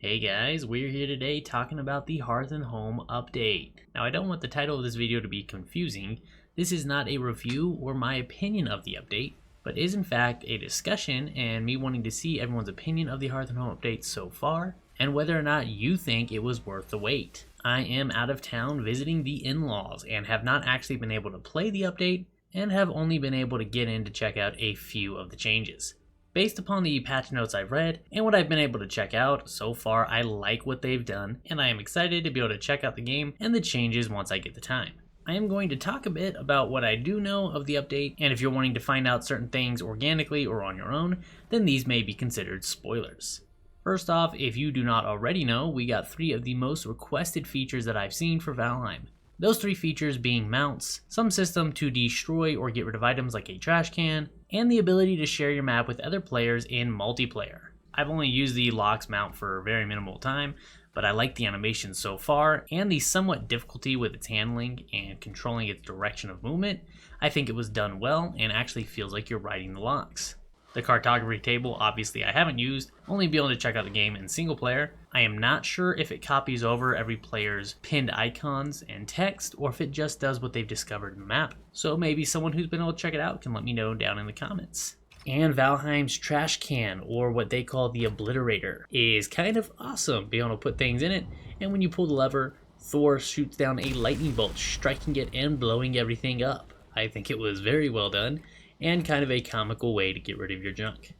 Hey guys, we're here today talking about the Hearth and Home update. Now I don't want the title of this video to be confusing. This is not a review or my opinion of the update, but is in fact a discussion and me wanting to see everyone's opinion of the Hearth and Home update so far, and whether or not you think it was worth the wait. I am out of town visiting the in-laws and have not actually been able to play the update and have only been able to get in to check out a few of the changes. Based upon the patch notes I've read and what I've been able to check out, so far I like what they've done and I am excited to be able to check out the game and the changes once I get the time. I am going to talk a bit about what I do know of the update, and if you're wanting to find out certain things organically or on your own, then these may be considered spoilers. First off, if you do not already know, we got 3 of the most requested features that I've seen for Valheim. Those 3 features being mounts, some system to destroy or get rid of items like a trash can, and the ability to share your map with other players in multiplayer. I've only used the Locks mount for very minimal time, but I like the animation so far, and the somewhat difficulty with its handling and controlling its direction of movement. I think it was done well and actually feels like you're riding the Locks. The cartography table, obviously I haven't used, only be able to check out the game in single player. I am not sure if it copies over every player's pinned icons and text, or if it just does what they've discovered in the map. So maybe someone who's been able to check it out can let me know down in the comments. And Valheim's trash can, or what they call the obliterator, is kind of awesome, being able to put things in it, and when you pull the lever, Thor shoots down a lightning bolt, striking it and blowing everything up. I think it was very well done, and kind of a comical way to get rid of your junk.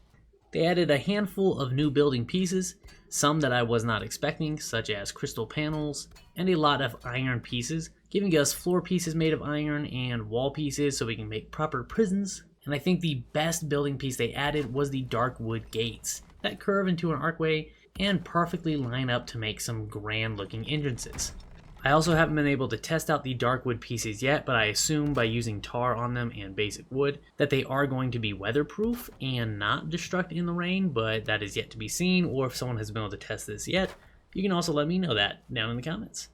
They added a handful of new building pieces, some that I was not expecting, such as crystal panels, and a lot of iron pieces, giving us floor pieces made of iron and wall pieces so we can make proper prisons. And I think the best building piece they added was the dark wood gates that curve into an archway and perfectly line up to make some grand looking entrances. I also haven't been able to test out the dark wood pieces yet, but I assume by using tar on them and basic wood that they are going to be weatherproof and not destruct in the rain, but that is yet to be seen, or if someone has been able to test this yet, you can also let me know that down in the comments.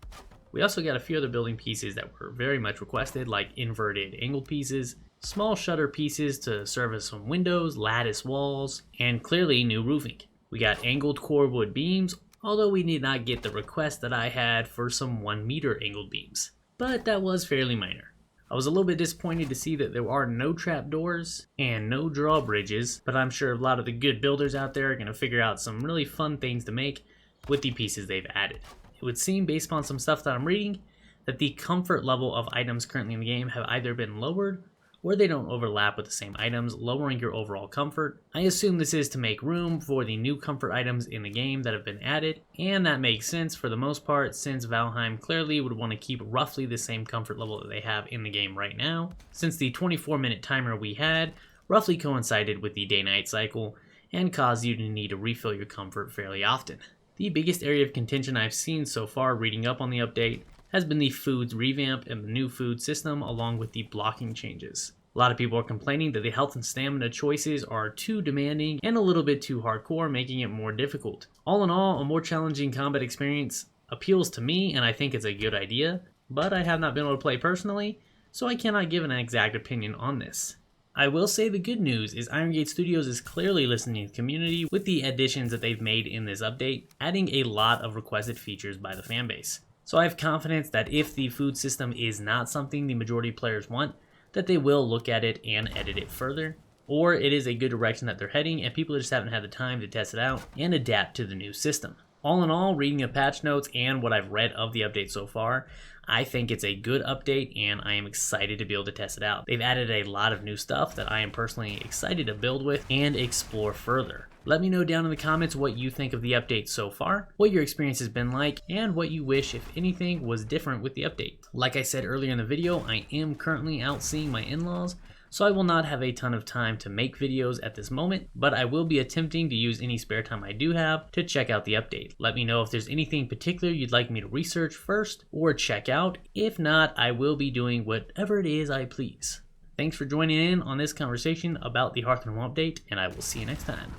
We also got a few other building pieces that were very much requested, like inverted angled pieces, small shutter pieces to serve as some windows, lattice walls, and clearly new roofing. We got angled core wood beams, although we did not get the request that I had for some 1 meter angled beams, but that was fairly minor. I was a little bit disappointed to see that there are no trapdoors and no drawbridges, but I'm sure a lot of the good builders out there are going to figure out some really fun things to make with the pieces they've added. It would seem, based upon some stuff that I'm reading, that the comfort level of items currently in the game have either been lowered or they don't overlap with the same items, lowering your overall comfort. I assume this is to make room for the new comfort items in the game that have been added, and that makes sense for the most part since Valheim clearly would want to keep roughly the same comfort level that they have in the game right now, since the 24-minute timer we had roughly coincided with the day-night cycle and caused you to need to refill your comfort fairly often. The biggest area of contention I've seen so far reading up on the update has been the food's revamp and the new food system, along with the blocking changes. A lot of people are complaining that the health and stamina choices are too demanding and a little bit too hardcore, making it more difficult. All in all, a more challenging combat experience appeals to me, and I think it's a good idea, but I have not been able to play personally, so I cannot give an exact opinion on this. I will say the good news is Iron Gate Studios is clearly listening to the community with the additions that they've made in this update, adding a lot of requested features by the fanbase. So I have confidence that if the food system is not something the majority of players want, that they will look at it and edit it further, or it is a good direction that they're heading and people just haven't had the time to test it out and adapt to the new system. All in all, reading the patch notes and what I've read of the update so far, I think it's a good update and I am excited to be able to test it out. They've added a lot of new stuff that I am personally excited to build with and explore further. Let me know down in the comments what you think of the update so far, what your experience has been like, and what you wish, if anything, was different with the update. Like I said earlier in the video, I am currently out seeing my in-laws, so I will not have a ton of time to make videos at this moment, but I will be attempting to use any spare time I do have to check out the update. Let me know if there's anything particular you'd like me to research first or check out. If not, I will be doing whatever it is I please. Thanks for joining in on this conversation about the Hearth and Home update, and I will see you next time.